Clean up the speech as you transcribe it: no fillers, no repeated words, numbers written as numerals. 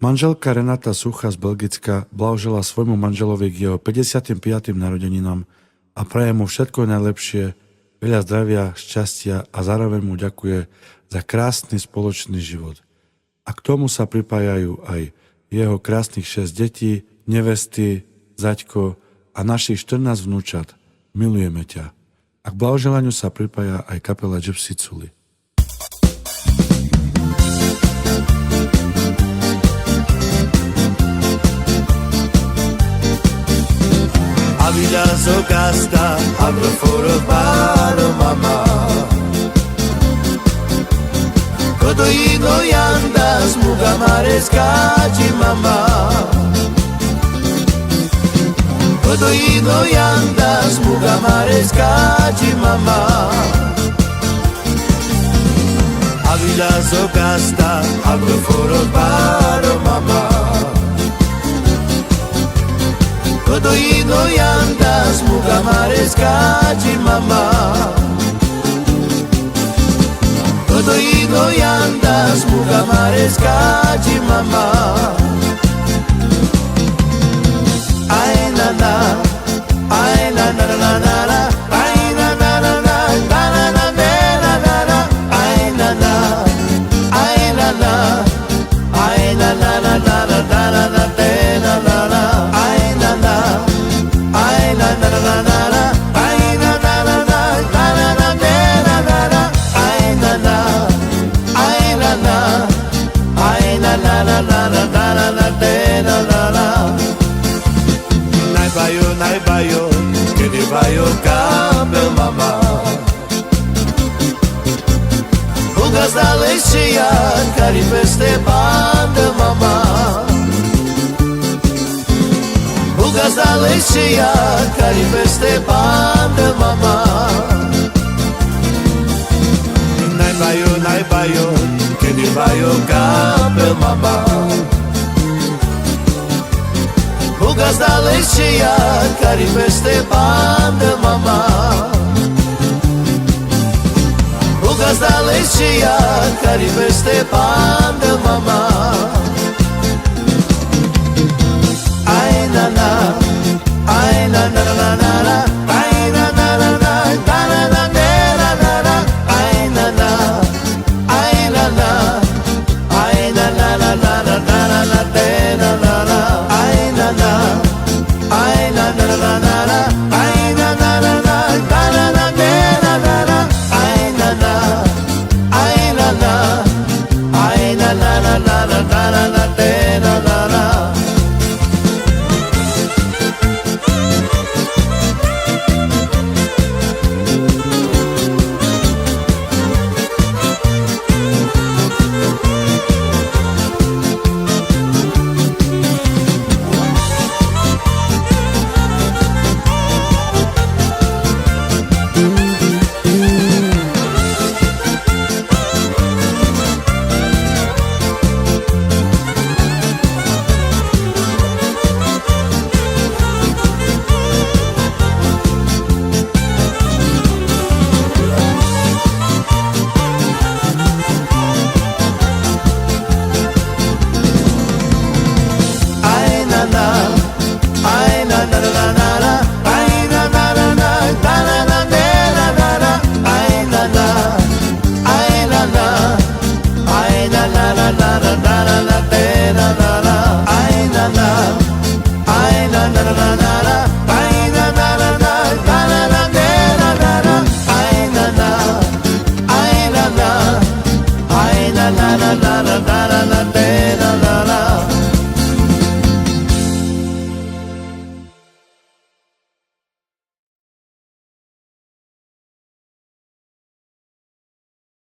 Manželka Renata Sucha z Belgicka blahoželá svojmu manželovi k jeho 55. narodeninám a praje mu všetko najlepšie, veľa zdravia, šťastia a zároveň mu ďakuje za krásny spoločný život. A k tomu sa pripájajú aj jeho krásnych 6 detí, nevesty, zaďko a našich 14 vnúčat. Milujeme ťa. A k blahoželaniu sa pripája aj kapela Gypsy Culi. Avila Zogasta, Agroforo Baro Mama Kodoino Yandas, Mugamares Kaji Mama Kodoino Yandas, Mugamares Kaji Mama Avila Zogasta, Agroforo Baro Mama Kodoino Yandas, Mugamares Kaji Mama Kodoino Yandas, Mugamares Kaji Mama Ay na na, ay na na na na na, ay na na na na, na na na na na na, ay na na, ay na na, ay na na na na na na na na. Naibayo, kinibayo kapel mama Bugas da leșia, care peste bandă mama Bugas da leșia, care peste bandă mama Naibayo, kinibayo kapel mama Bugas da leșia, care peste bandă mama Bugas da leșia, care peste bandă mama Ai na na, ai na na na na na, ai na na na na, na na na na na na, ai na na, ai na na, ai na na na na na na na na na na na, ai na na, ai na na na na na, ai na na na na na na na na na na, ai na na, ai na na, ai na na na na na na na na na na. Na na na na na na na na na